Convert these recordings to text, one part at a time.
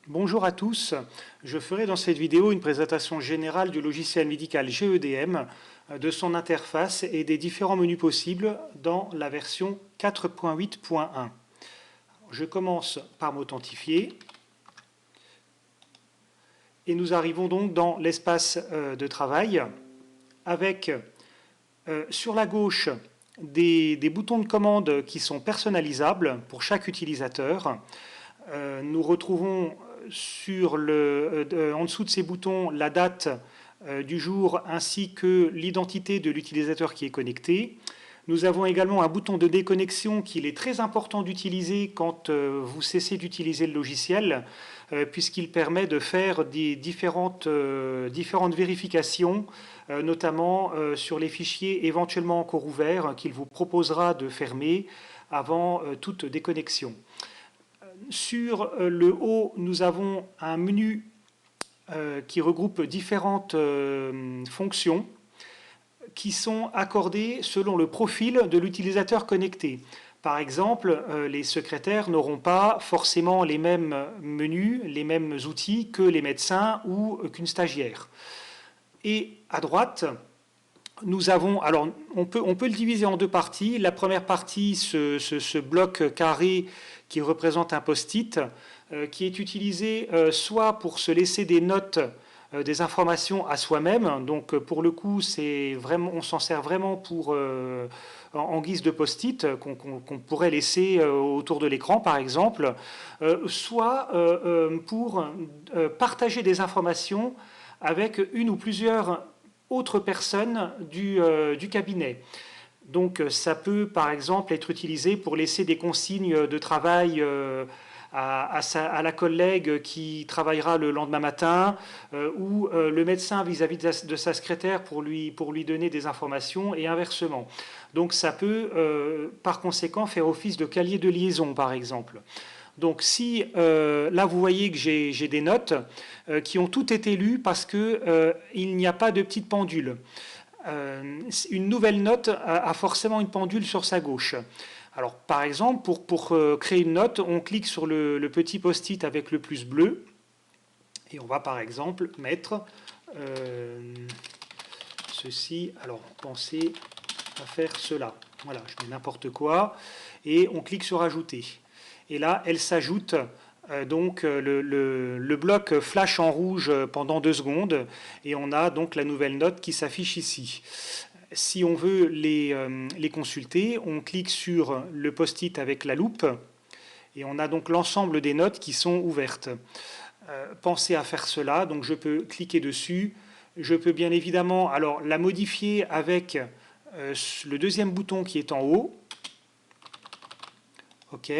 Bonjour à tous, je ferai dans cette vidéo une présentation générale du logiciel médical GEDM, de son interface et des différents menus possibles dans la version 4.8.1. Je commence par m'authentifier et nous arrivons donc dans l'espace de travail avec sur la gauche des boutons de commande qui sont personnalisables pour chaque utilisateur. Nous retrouvons en dessous de ces boutons la date du jour ainsi que l'identité de l'utilisateur qui est connecté. Nous avons également un bouton de déconnexion qu'il est très important d'utiliser quand vous cessez d'utiliser le logiciel, puisqu'il permet de faire des différentes vérifications, notamment sur les fichiers éventuellement encore ouverts qu'il vous proposera de fermer avant toute déconnexion. Sur le haut, nous avons un menu qui regroupe différentes fonctions qui sont accordées selon le profil de l'utilisateur connecté. Par exemple, les secrétaires n'auront pas forcément les mêmes menus, les mêmes outils que les médecins ou qu'une stagiaire. Et à droite, nous avons, alors on peut le diviser en deux parties. La première partie, ce bloc carré qui représente un post-it, qui est utilisé soit pour se laisser des notes, des informations à soi-même. Donc pour le coup, on s'en sert vraiment en guise de post-it qu'on pourrait laisser autour de l'écran, par exemple, soit pour partager des informations avec une ou plusieurs autres personnes du cabinet. Donc ça peut par exemple être utilisé pour laisser des consignes de travail à la collègue qui travaillera le lendemain matin, ou le médecin vis-à-vis de sa secrétaire pour lui donner des informations et inversement. Donc ça peut par conséquent faire office de calier de liaison par exemple. Donc si là vous voyez que j'ai des notes qui ont toutes été lues parce qu'il n'y a pas de petite pendule. Une nouvelle note a forcément une pendule sur sa gauche. Alors par exemple, pour créer une note, on clique sur le petit post-it avec le plus bleu et on va par exemple mettre ceci. Alors pensez à faire cela. Voilà, je mets n'importe quoi et on clique sur ajouter. Et là, elle s'ajoute. Donc le bloc flash en rouge pendant 2 secondes et on a donc la nouvelle note qui s'affiche ici. Si on veut les consulter, on clique sur le post-it avec la loupe et on a donc l'ensemble des notes qui sont ouvertes. Pensez à faire cela, donc je peux cliquer dessus. Je peux bien évidemment alors la modifier avec le deuxième bouton qui est en haut. OK,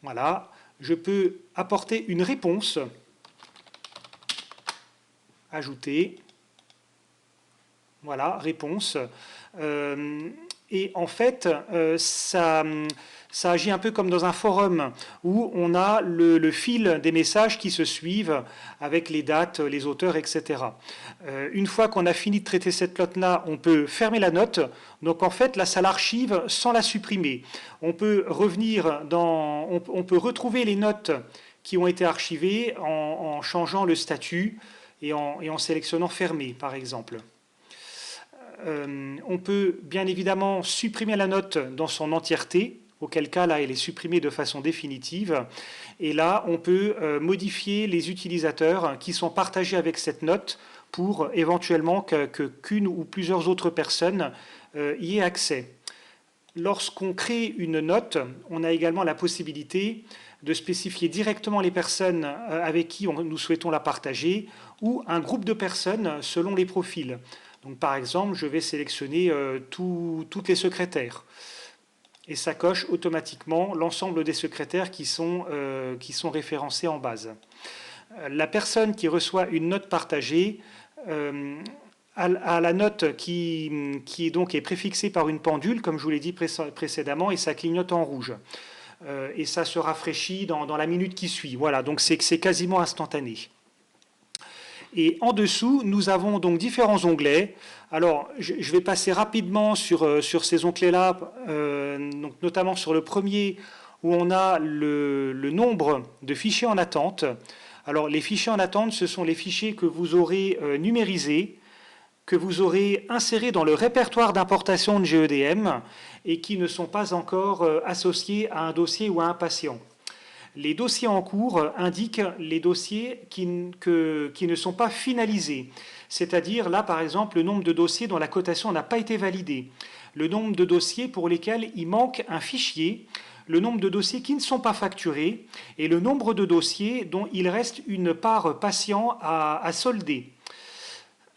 voilà. Je peux apporter une réponse, ajouter, voilà, réponse. Et en fait, ça agit un peu comme dans un forum où on a le fil des messages qui se suivent avec les dates, les auteurs, etc. Une fois qu'on a fini de traiter cette note-là, on peut fermer la note. Donc en fait, là, ça l'archive sans la supprimer. On peut revenir on peut retrouver les notes qui ont été archivées en changeant le statut et en sélectionnant fermer, par exemple. On peut bien évidemment supprimer la note dans son entièreté, auquel cas là elle est supprimée de façon définitive. Et là on peut modifier les utilisateurs qui sont partagés avec cette note pour éventuellement qu'une ou plusieurs autres personnes y aient accès. Lorsqu'on crée une note, on a également la possibilité de spécifier directement les personnes avec qui nous souhaitons la partager ou un groupe de personnes selon les profils. Donc par exemple, je vais sélectionner toutes les secrétaires. Et ça coche automatiquement l'ensemble des secrétaires qui sont référencés en base. La personne qui reçoit une note partagée a la note qui est préfixée par une pendule, comme je vous l'ai dit précédemment, et ça clignote en rouge. Et ça se rafraîchit dans la minute qui suit. Voilà, donc c'est quasiment instantané. Et en dessous, nous avons donc différents onglets. Alors, je vais passer rapidement sur ces onglets-là, donc notamment sur le premier, où on a le nombre de fichiers en attente. Alors, les fichiers en attente, ce sont les fichiers que vous aurez numérisés, que vous aurez insérés dans le répertoire d'importation de GEDM et qui ne sont pas encore associés à un dossier ou à un patient. Les dossiers en cours indiquent les dossiers qui ne sont pas finalisés. C'est-à-dire, là, par exemple, le nombre de dossiers dont la cotation n'a pas été validée, le nombre de dossiers pour lesquels il manque un fichier, le nombre de dossiers qui ne sont pas facturés et le nombre de dossiers dont il reste une part patient à solder.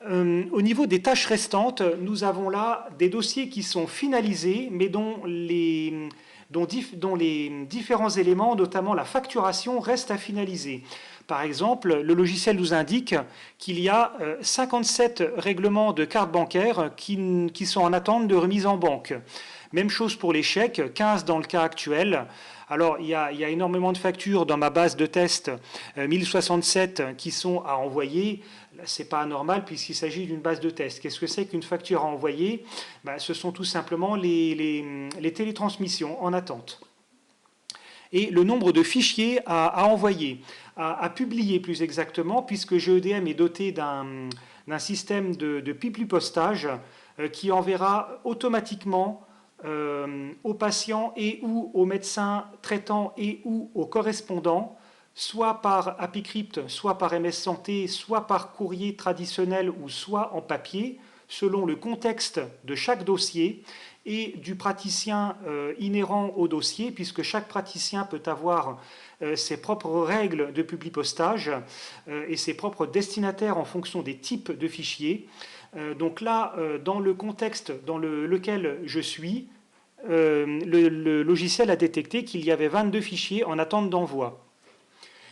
Au niveau des tâches restantes, nous avons là des dossiers qui sont finalisés, mais dont les différents éléments, notamment la facturation, restent à finaliser. Par exemple, le logiciel nous indique qu'il y a 57 règlements de cartes bancaires qui sont en attente de remise en banque. Même chose pour les chèques, 15 dans le cas actuel. Alors, il y a énormément de factures dans ma base de test, 1067 qui sont à envoyer. Ce n'est pas anormal puisqu'il s'agit d'une base de test. Qu'est-ce que c'est qu'une facture à envoyer? Ce sont tout simplement les télétransmissions en attente. Et le nombre de fichiers à envoyer, à publier plus exactement, puisque GEDM est doté d'un système de publipostage qui enverra automatiquement aux patients et ou aux médecins traitants et ou aux correspondants, soit par APICrypt, soit par MS Santé, soit par courrier traditionnel ou soit en papier, selon le contexte de chaque dossier et du praticien inhérent au dossier, puisque chaque praticien peut avoir ses propres règles de publipostage et ses propres destinataires en fonction des types de fichiers. Donc là, dans le contexte dans lequel je suis, le logiciel a détecté qu'il y avait 22 fichiers en attente d'envoi.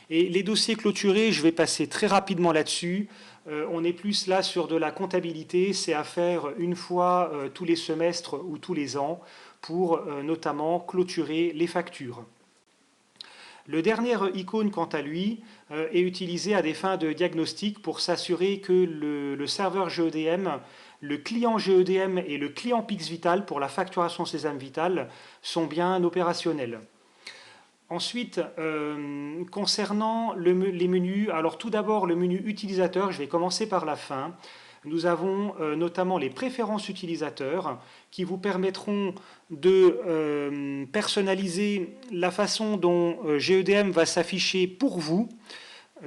Et les dossiers clôturés, je vais passer très rapidement là-dessus. On est plus là sur de la comptabilité, c'est à faire une fois tous les semestres ou tous les ans pour notamment clôturer les factures. Le dernier icône, quant à lui, est utilisé à des fins de diagnostic pour s'assurer que le serveur GEDM, le client GEDM et le client PixVital pour la facturation Sésame Vital sont bien opérationnels. Ensuite, concernant les menus, alors tout d'abord le menu utilisateur, je vais commencer par la fin. Nous avons notamment les préférences utilisateurs qui vous permettront de personnaliser la façon dont GEDM va s'afficher pour vous.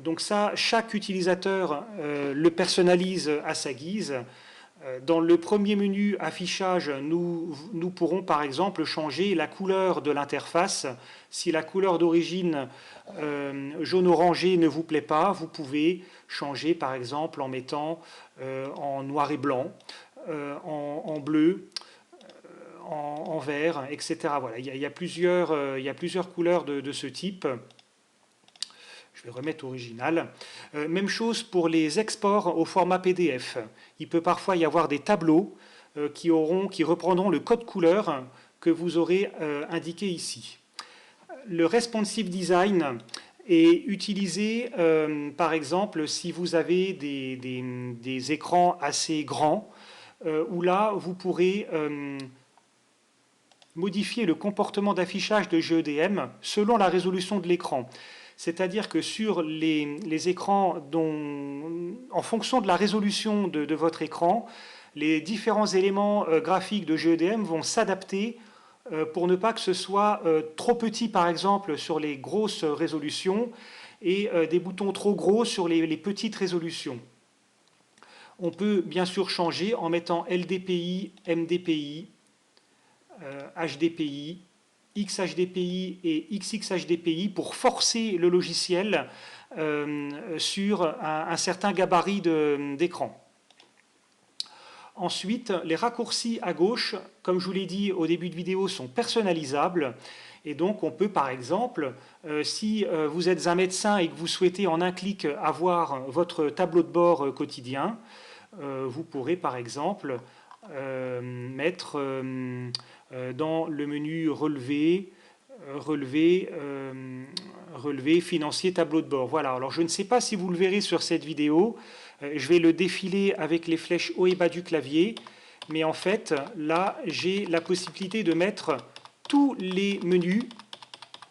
Donc ça, chaque utilisateur le personnalise à sa guise. Dans le premier menu affichage, nous pourrons par exemple changer la couleur de l'interface. Si la couleur d'origine jaune-orangé ne vous plaît pas, vous pouvez changer par exemple en mettant en noir et blanc, en bleu, en vert, etc. Voilà, il y a plusieurs couleurs de ce type. Je vais remettre original. Même chose pour les exports au format PDF. Il peut parfois y avoir des tableaux qui reprendront le code couleur que vous aurez indiqué ici. Le responsive design est utilisé, par exemple, si vous avez des écrans assez grands, où là, vous pourrez modifier le comportement d'affichage de GEDM selon la résolution de l'écran. C'est-à-dire que sur les écrans, en fonction de la résolution de votre écran, les différents éléments graphiques de GEDM vont s'adapter pour ne pas que ce soit trop petit, par exemple, sur les grosses résolutions et des boutons trop gros sur les petites résolutions. On peut bien sûr changer en mettant LDPI, MDPI, HDPI, XHDPI et XXHDPI pour forcer le logiciel sur un certain gabarit d'écran. Ensuite, les raccourcis à gauche, comme je vous l'ai dit au début de vidéo, sont personnalisables. Et donc, on peut, par exemple, si vous êtes un médecin et que vous souhaitez en un clic avoir votre tableau de bord quotidien, vous pourrez, par exemple, mettre dans le menu relevé, financier, tableau de bord. Voilà, alors je ne sais pas si vous le verrez sur cette vidéo, je vais le défiler avec les flèches haut et bas du clavier, mais en fait, là, j'ai la possibilité de mettre tous les menus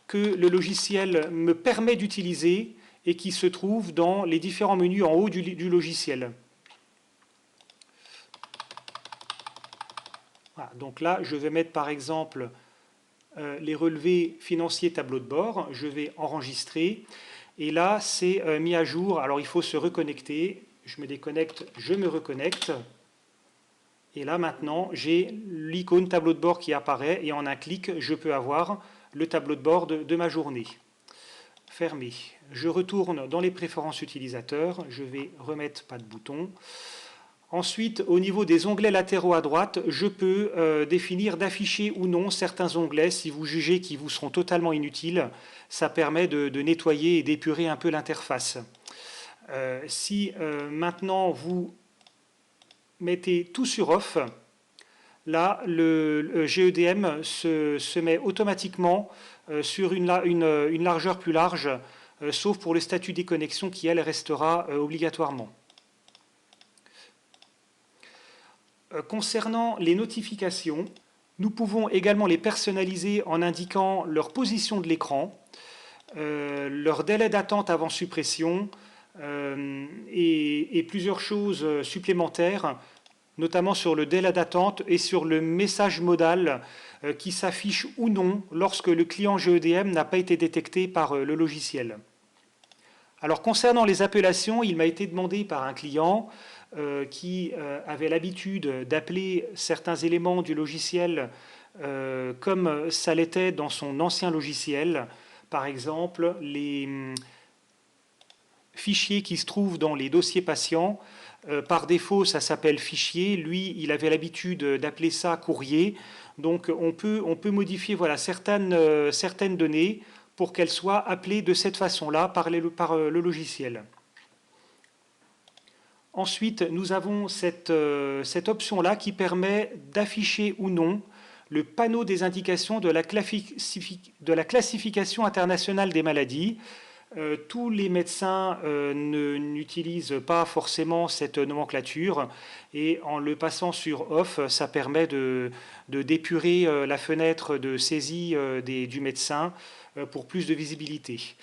que le logiciel me permet d'utiliser et qui se trouve dans les différents menus en haut du logiciel. Voilà, donc là, je vais mettre par exemple les relevés financiers tableau de bord. Je vais enregistrer. Et là, c'est mis à jour. Alors, il faut se reconnecter. Je me déconnecte, je me reconnecte. Et là, maintenant, j'ai l'icône tableau de bord qui apparaît. Et en un clic, je peux avoir le tableau de bord de ma journée. Fermé. Je retourne dans les préférences utilisateurs. Je vais remettre pas de bouton. Ensuite, au niveau des onglets latéraux à droite, je peux définir d'afficher ou non certains onglets si vous jugez qu'ils vous seront totalement inutiles. Ça permet de nettoyer et d'épurer un peu l'interface. Si maintenant vous mettez tout sur off, là, le GEDM se met automatiquement sur une largeur plus large, sauf pour le statut des connexions qui, elle, restera obligatoirement. Concernant les notifications, nous pouvons également les personnaliser en indiquant leur position de l'écran, leur délai d'attente avant suppression et plusieurs choses supplémentaires, notamment sur le délai d'attente et sur le message modal qui s'affiche ou non lorsque le client GEDM n'a pas été détecté par le logiciel. Alors concernant les appellations, il m'a été demandé par un client qui avait l'habitude d'appeler certains éléments du logiciel comme ça l'était dans son ancien logiciel. Par exemple, les fichiers qui se trouvent dans les dossiers patients, par défaut, ça s'appelle fichier. Lui, il avait l'habitude d'appeler ça courrier. Donc, on peut modifier voilà, certaines données pour qu'elles soient appelées de cette façon-là par le logiciel. Ensuite, nous avons cette option-là qui permet d'afficher ou non le panneau des indications de la classification internationale des maladies. Tous les médecins n'utilisent pas forcément cette nomenclature et en le passant sur off, ça permet d'épurer la fenêtre de saisie du médecin pour plus de visibilité.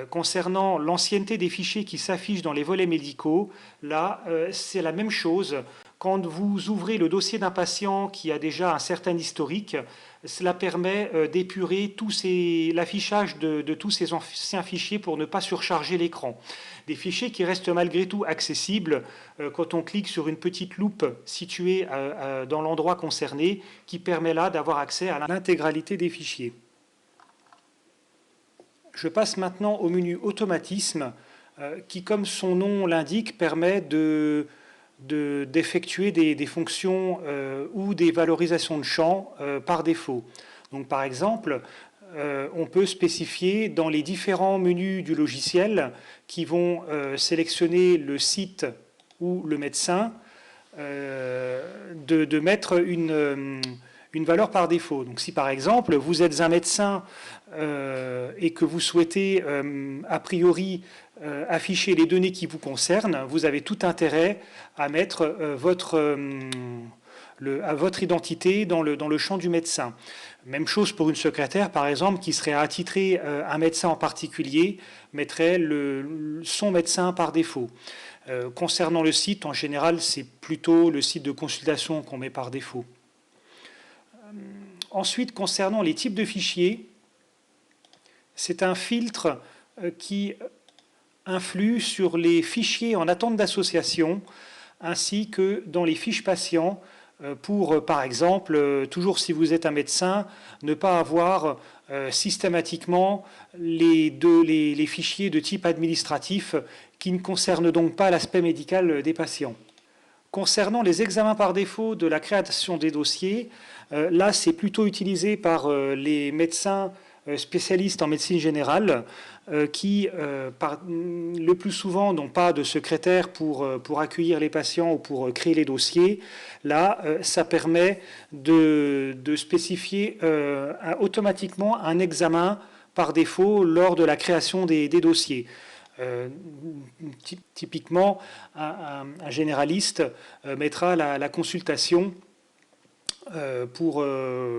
Concernant l'ancienneté des fichiers qui s'affichent dans les volets médicaux, là, c'est la même chose. Quand vous ouvrez le dossier d'un patient qui a déjà un certain historique, cela permet d'épurer l'affichage de tous ces anciens fichiers pour ne pas surcharger l'écran. Des fichiers qui restent malgré tout accessibles quand on clique sur une petite loupe située dans l'endroit concerné, qui permet là d'avoir accès à l'intégralité des fichiers. Je passe maintenant au menu automatisme qui, comme son nom l'indique, permet d'effectuer des fonctions ou des valorisations de champs par défaut. Donc, par exemple, on peut spécifier dans les différents menus du logiciel qui vont sélectionner le site ou le médecin de mettre une valeur par défaut. Donc si par exemple vous êtes un médecin et que vous souhaitez a priori afficher les données qui vous concernent, vous avez tout intérêt à mettre votre identité dans le champ du médecin. Même chose pour une secrétaire, par exemple, qui serait attitrée un médecin en particulier, mettrait son médecin par défaut. Concernant le site, en général, c'est plutôt le site de consultation qu'on met par défaut. Ensuite, concernant les types de fichiers, c'est un filtre qui influe sur les fichiers en attente d'association, ainsi que dans les fiches patients, pour, par exemple, toujours si vous êtes un médecin, ne pas avoir systématiquement les fichiers de type administratif qui ne concernent donc pas l'aspect médical des patients. Concernant les examens par défaut de la création des dossiers, là c'est plutôt utilisé par les médecins spécialistes en médecine générale qui, le plus souvent, n'ont pas de secrétaire pour accueillir les patients ou pour créer les dossiers. Là, ça permet de spécifier automatiquement un examen par défaut lors de la création des dossiers. Typiquement, un généraliste mettra la consultation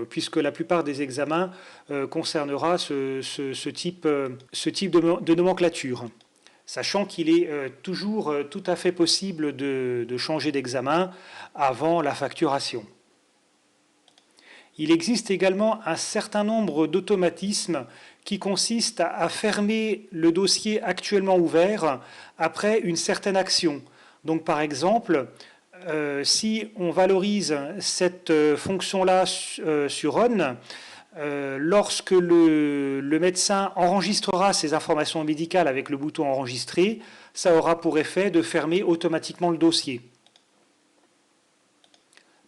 puisque la plupart des examens concernera ce type de nomenclature. sachant qu'il est toujours tout à fait possible de changer d'examen avant la facturation. Il existe également un certain nombre d'automatismes qui consistent à fermer le dossier actuellement ouvert après une certaine action. Donc par exemple, si on valorise cette fonction-là sur Run, lorsque le médecin enregistrera ses informations médicales avec le bouton enregistrer, ça aura pour effet de fermer automatiquement le dossier.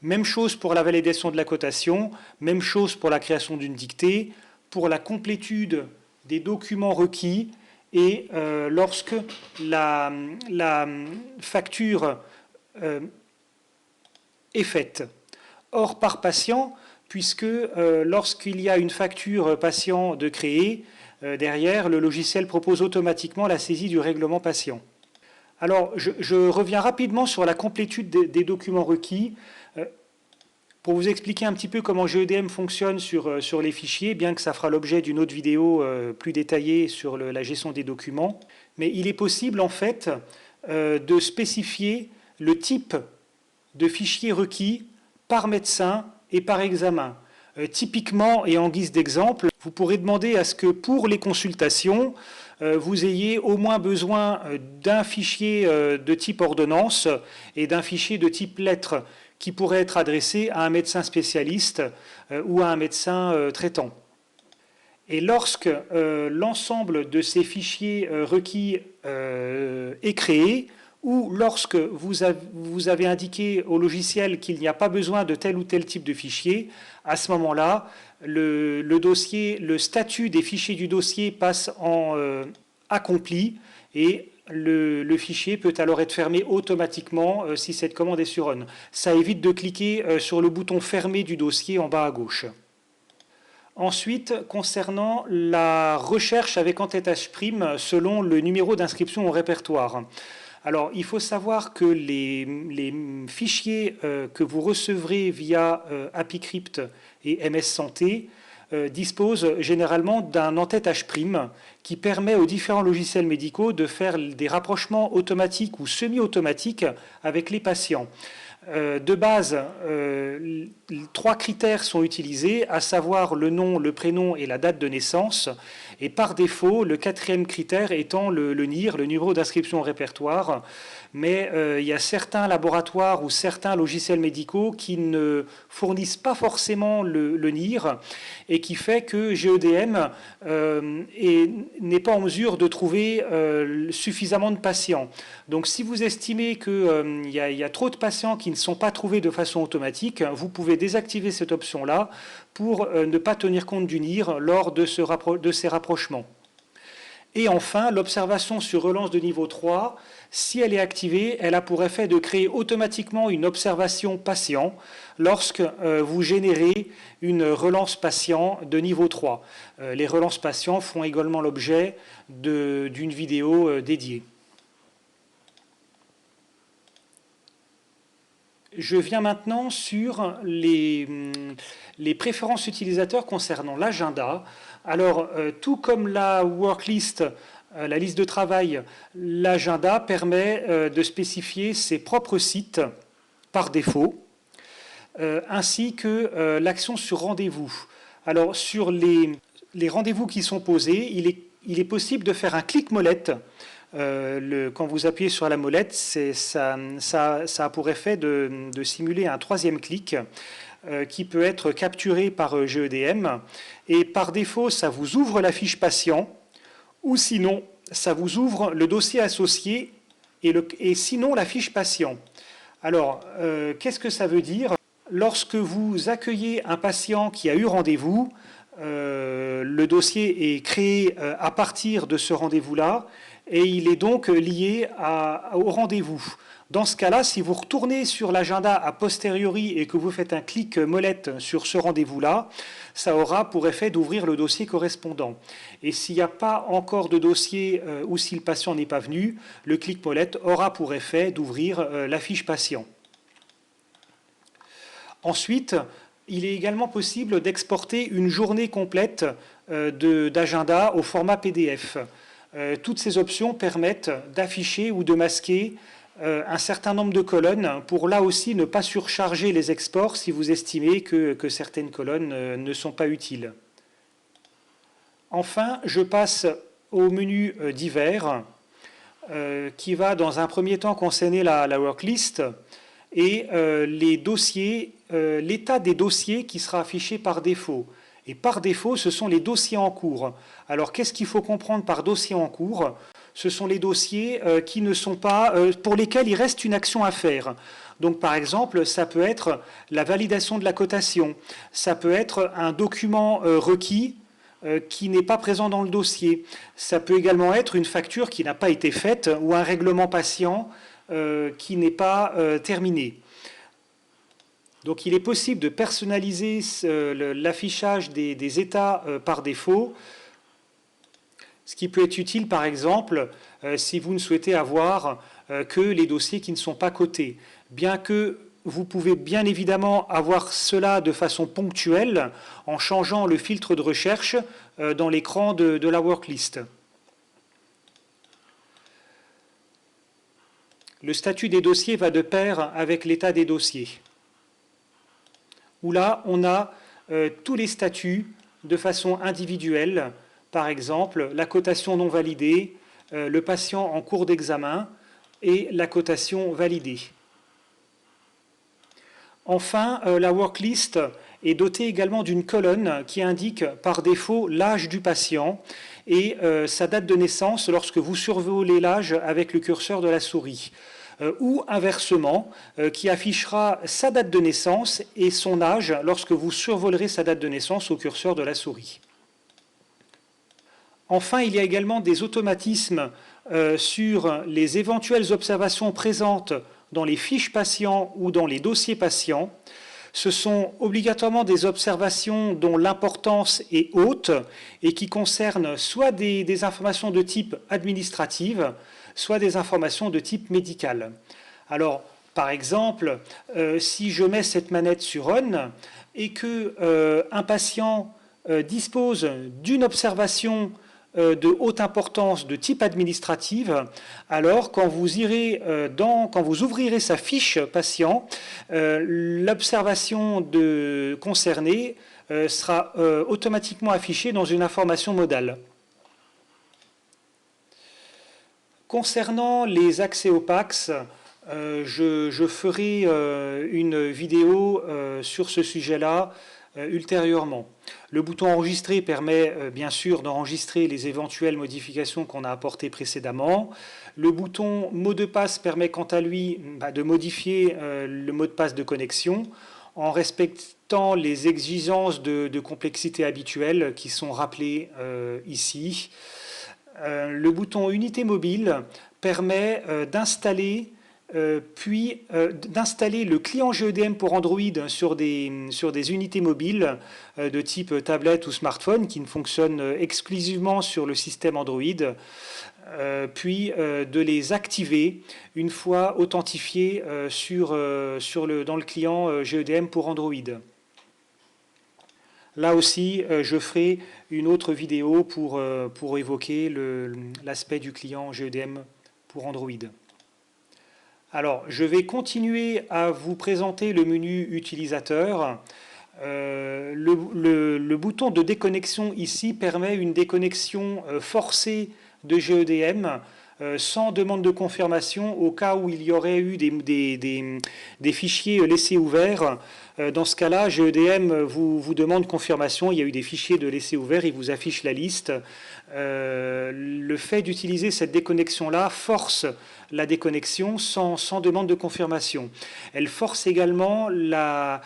Même chose pour la validation de la cotation, même chose pour la création d'une dictée, pour la complétude des documents requis et lorsque la facture est faite. Or, par patient, puisque lorsqu'il y a une facture patient de créer, derrière, le logiciel propose automatiquement la saisie du règlement patient. Alors, je reviens rapidement sur la complétude des documents requis. Pour vous expliquer un petit peu comment GEDM fonctionne sur les fichiers, bien que ça fera l'objet d'une autre vidéo plus détaillée sur la gestion des documents, mais il est possible en fait de spécifier le type de fichier requis par médecin et par examen. Typiquement, et en guise d'exemple, vous pourrez demander à ce que pour les consultations, vous ayez au moins besoin d'un fichier de type ordonnance et d'un fichier de type lettre qui pourrait être adressé à un médecin spécialiste ou à un médecin traitant. Et lorsque l'ensemble de ces fichiers requis est créé, ou lorsque vous avez indiqué au logiciel qu'il n'y a pas besoin de tel ou tel type de fichier, à ce moment-là, le statut des fichiers du dossier passe en accompli et le fichier peut alors être fermé automatiquement si cette commande est sur Run. Ça évite de cliquer sur le bouton fermer du dossier en bas à gauche. Ensuite, concernant la recherche avec en-tête H' selon le numéro d'inscription au répertoire. Alors, il faut savoir que les fichiers que vous recevrez via AppyCrypt et MS Santé disposent généralement d'un en-tête H' qui permet aux différents logiciels médicaux de faire des rapprochements automatiques ou semi-automatiques avec les patients. De base, 3 critères sont utilisés, à savoir le nom, le prénom et la date de naissance. Et par défaut, le 4e critère étant le NIR, le numéro d'inscription au répertoire. Mais il y a certains laboratoires ou certains logiciels médicaux qui ne fournissent pas forcément le NIR et qui fait que GEDM n'est pas en mesure de trouver suffisamment de patients. Donc si vous estimez qu'il y a trop de patients qui ne sont pas trouvés de façon automatique, vous pouvez désactiver cette option-là pour ne pas tenir compte du NIR lors de ces rapprochements. Et enfin, l'observation sur relance de niveau 3, si elle est activée, elle a pour effet de créer automatiquement une observation patient lorsque vous générez une relance patient de niveau 3. Les relances patients font également l'objet d'une vidéo dédiée. Je viens maintenant sur les préférences utilisateurs concernant l'agenda. Alors, tout comme la worklist, la liste de travail, l'agenda permet de spécifier ses propres sites par défaut, ainsi que l'action sur rendez-vous. Alors, sur les rendez-vous qui sont posés, il est possible de faire un clic molette. Quand vous appuyez sur la molette, ça a pour effet de simuler un 3e clic qui peut être capturé par GEDM. Et par défaut, ça vous ouvre la fiche patient, ou sinon, ça vous ouvre le dossier associé et sinon la fiche patient. Alors, qu'est-ce que ça veut dire? Lorsque vous accueillez un patient qui a eu rendez-vous, le dossier est créé à partir de ce rendez-vous-là et il est donc lié au rendez-vous. Dans ce cas-là, si vous retournez sur l'agenda a posteriori et que vous faites un clic molette sur ce rendez-vous-là, ça aura pour effet d'ouvrir le dossier correspondant. Et s'il n'y a pas encore de dossier ou si le patient n'est pas venu, le clic molette aura pour effet d'ouvrir la fiche patient. Ensuite, il est également possible d'exporter une journée complète d'agenda au format PDF. Toutes ces options permettent d'afficher ou de masquer un certain nombre de colonnes pour là aussi ne pas surcharger les exports si vous estimez que certaines colonnes ne sont pas utiles. Enfin, je passe au menu divers qui va dans un premier temps concerner la worklist et les dossiers, l'état des dossiers qui sera affiché par défaut. Et par défaut, ce sont les dossiers en cours. Alors, qu'est-ce qu'il faut comprendre par dossier en cours? Ce sont les dossiers qui ne sont pas, pour lesquels il reste une action à faire. Donc, par exemple, ça peut être la validation de la cotation, ça peut être un document requis qui n'est pas présent dans le dossier. Ça peut également être une facture qui n'a pas été faite ou un règlement patient qui n'est pas terminé. Donc il est possible de personnaliser l'affichage des états par défaut, ce qui peut être utile par exemple si vous ne souhaitez avoir que les dossiers qui ne sont pas cotés. Bien que vous pouvez bien évidemment avoir cela de façon ponctuelle en changeant le filtre de recherche dans l'écran de la worklist. Le statut des dossiers va de pair avec l'état des dossiers, où là on a tous les statuts de façon individuelle, par exemple la cotation non validée, le patient en cours d'examen et la cotation validée. Enfin, la worklist est dotée également d'une colonne qui indique par défaut l'âge du patient et sa date de naissance lorsque vous survolez l'âge avec le curseur de la souris. Ou inversement, qui affichera sa date de naissance et son âge lorsque vous survolerez sa date de naissance au curseur de la souris. Enfin, il y a également des automatismes sur les éventuelles observations présentes dans les fiches patients ou dans les dossiers patients. Ce sont obligatoirement des observations dont l'importance est haute et qui concernent soit des informations de type administrative, soit des informations de type médical. Alors, par exemple, si je mets cette manette sur On et qu'un patient dispose d'une observation de haute importance de type administrative, alors quand vous ouvrirez sa fiche patient, l'observation concernée sera automatiquement affichée dans une information modale. Concernant les accès aux PACS, je ferai une vidéo sur ce sujet-là ultérieurement. Le bouton enregistrer permet bien sûr d'enregistrer les éventuelles modifications qu'on a apportées précédemment. Le bouton mot de passe permet quant à lui de modifier le mot de passe de connexion en respectant les exigences de complexité habituelles qui sont rappelées ici. Le bouton unité mobile permet d'installer le client GEDM pour Android sur des unités mobiles de type tablette ou smartphone qui ne fonctionnent exclusivement sur le système Android, puis de les activer une fois authentifiés dans le client GEDM pour Android. Là aussi, je ferai une autre vidéo pour évoquer l'aspect du client GEDM pour Android. Alors, je vais continuer à vous présenter le menu utilisateur. Le bouton de déconnexion ici permet une déconnexion forcée de GEDM sans demande de confirmation au cas où il y aurait eu des fichiers laissés ouverts. Dans ce cas-là, GEDM vous demande confirmation. Il y a eu des fichiers de laissés ouverts, il vous affiche la liste. Le fait d'utiliser cette déconnexion-là force la déconnexion sans demande de confirmation. Elle force également la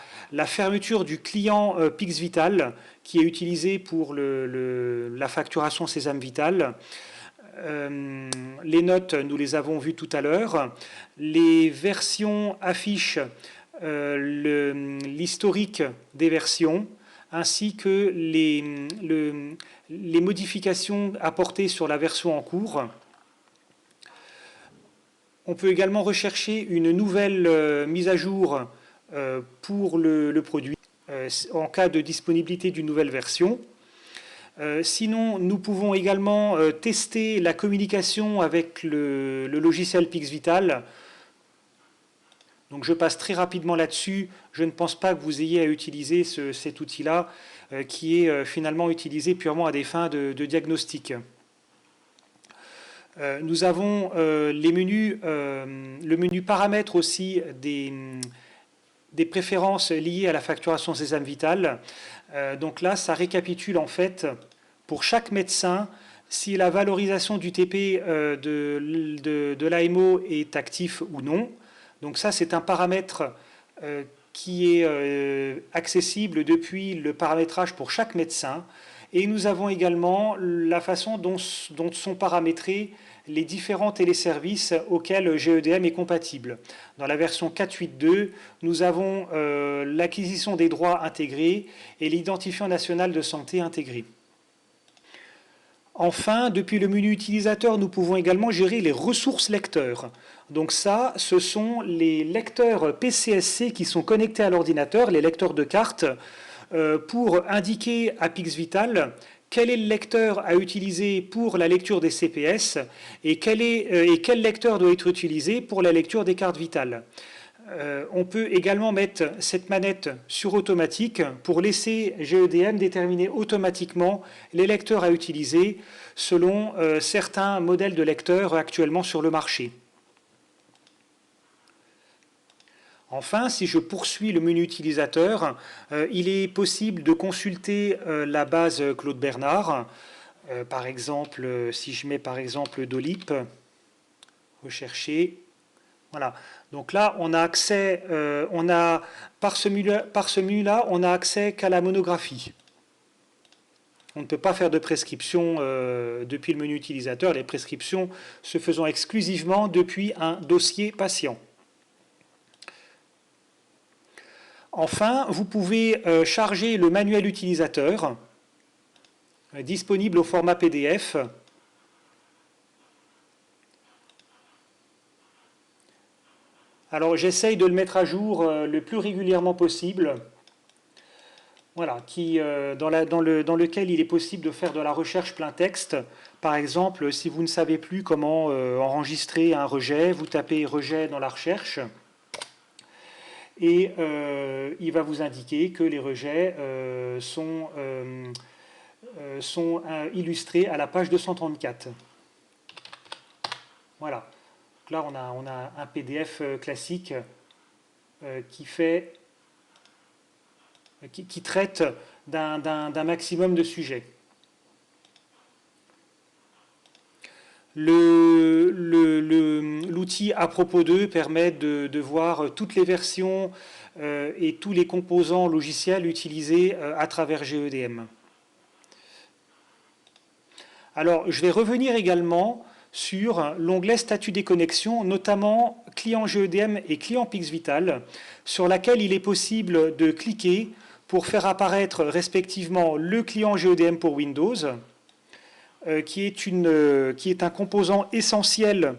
fermeture du client PixVital qui est utilisé pour la facturation Sésame Vital. Les notes, nous les avons vues tout à l'heure. Les versions affichent l'historique des versions ainsi que les modifications apportées sur la version en cours. On peut également rechercher une nouvelle mise à jour pour le produit en cas de disponibilité d'une nouvelle version. Sinon, nous pouvons également tester la communication avec le logiciel PixVital. Donc je passe très rapidement là-dessus. Je ne pense pas que vous ayez à utiliser cet outil-là, qui est finalement utilisé purement à des fins de diagnostic. Nous avons les menus, le menu paramètres aussi des préférences liées à la facturation Sésame Vital. Donc là, ça récapitule en fait pour chaque médecin si la valorisation du TP de l'AMO est actif ou non. Donc ça, c'est un paramètre qui est accessible depuis le paramétrage pour chaque médecin. Et nous avons également la façon dont sont paramétrés les différents téléservices auxquels GEDM est compatible. Dans la version 4.8.2, nous avons l'acquisition des droits intégrés et l'identifiant national de santé intégré. Enfin, depuis le menu utilisateur, nous pouvons également gérer les ressources lecteurs. Donc ça, ce sont les lecteurs PCSC qui sont connectés à l'ordinateur, les lecteurs de cartes, pour indiquer à PixVital quel est le lecteur à utiliser pour la lecture des CPS et quel lecteur doit être utilisé pour la lecture des cartes vitales. On peut également mettre cette manette sur automatique pour laisser GEDM déterminer automatiquement les lecteurs à utiliser selon certains modèles de lecteurs actuellement sur le marché. Enfin, si je poursuis le menu utilisateur, il est possible de consulter la base Claude Bernard. Par exemple, si je mets par exemple Dolip, rechercher, voilà. Donc là, on a accès, par ce menu-là, on a accès qu'à la monographie. On ne peut pas faire de prescription depuis le menu utilisateur, les prescriptions se faisant exclusivement depuis un dossier patient. Enfin, vous pouvez charger le manuel utilisateur, disponible au format PDF. Alors, j'essaye de le mettre à jour le plus régulièrement possible. Voilà, dans lequel il est possible de faire de la recherche plein texte. Par exemple, si vous ne savez plus comment enregistrer un rejet, vous tapez rejet dans la recherche. Et il va vous indiquer que les rejets sont illustrés à la page 234. Voilà. Donc là, on a un PDF classique qui traite d'un maximum de sujets. L'outil à propos d'eux permet de voir toutes les versions et tous les composants logiciels utilisés à travers GEDM. Alors, je vais revenir également sur l'onglet statut des connexions, notamment client GEDM et client PixVital, sur laquelle il est possible de cliquer pour faire apparaître respectivement le client GEDM pour Windows, qui est un composant essentiel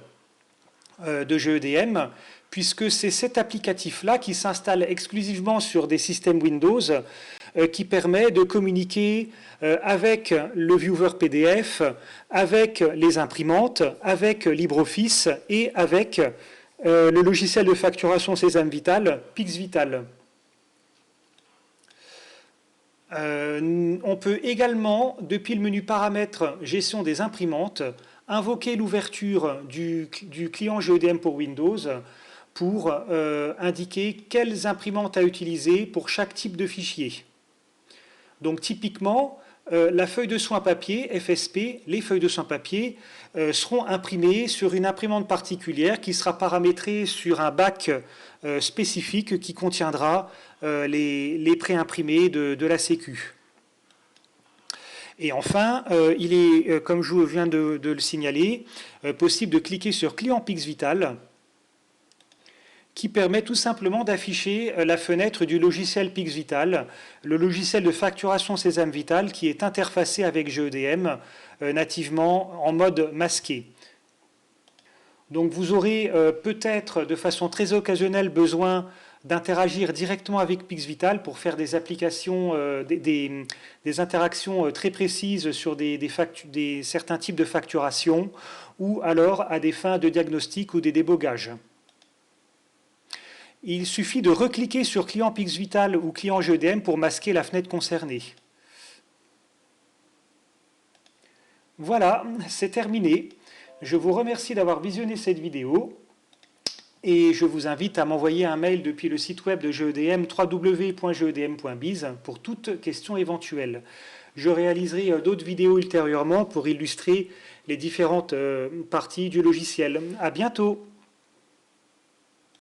de GEDM, puisque c'est cet applicatif-là qui s'installe exclusivement sur des systèmes Windows, qui permet de communiquer avec le viewer PDF, avec les imprimantes, avec LibreOffice et avec le logiciel de facturation Sésame Vital, PixVital. On peut également, depuis le menu paramètres gestion des imprimantes, invoquer l'ouverture du client GEDM pour Windows pour indiquer quelles imprimantes à utiliser pour chaque type de fichier. Donc typiquement, la feuille de soin papier, FSP, les feuilles de soin papier seront imprimées sur une imprimante particulière qui sera paramétrée sur un bac spécifique qui contiendra les préimprimés de la Sécu. Et enfin, il est, comme je viens de le signaler, possible de cliquer sur Client PixVital, qui permet tout simplement d'afficher la fenêtre du logiciel PixVital, le logiciel de facturation Sésame Vital qui est interfacé avec GEDM nativement en mode masqué. Donc vous aurez peut-être de façon très occasionnelle besoin d'interagir directement avec Pixvital pour faire des applications, des interactions très précises sur certains types de facturation ou alors à des fins de diagnostic ou des débogages. Il suffit de recliquer sur client Pixvital ou client GEDM pour masquer la fenêtre concernée. Voilà, c'est terminé. Je vous remercie d'avoir visionné cette vidéo et je vous invite à m'envoyer un mail depuis le site web de GEDM www.gedm.biz pour toute question éventuelle. Je réaliserai d'autres vidéos ultérieurement pour illustrer les différentes parties du logiciel. À bientôt!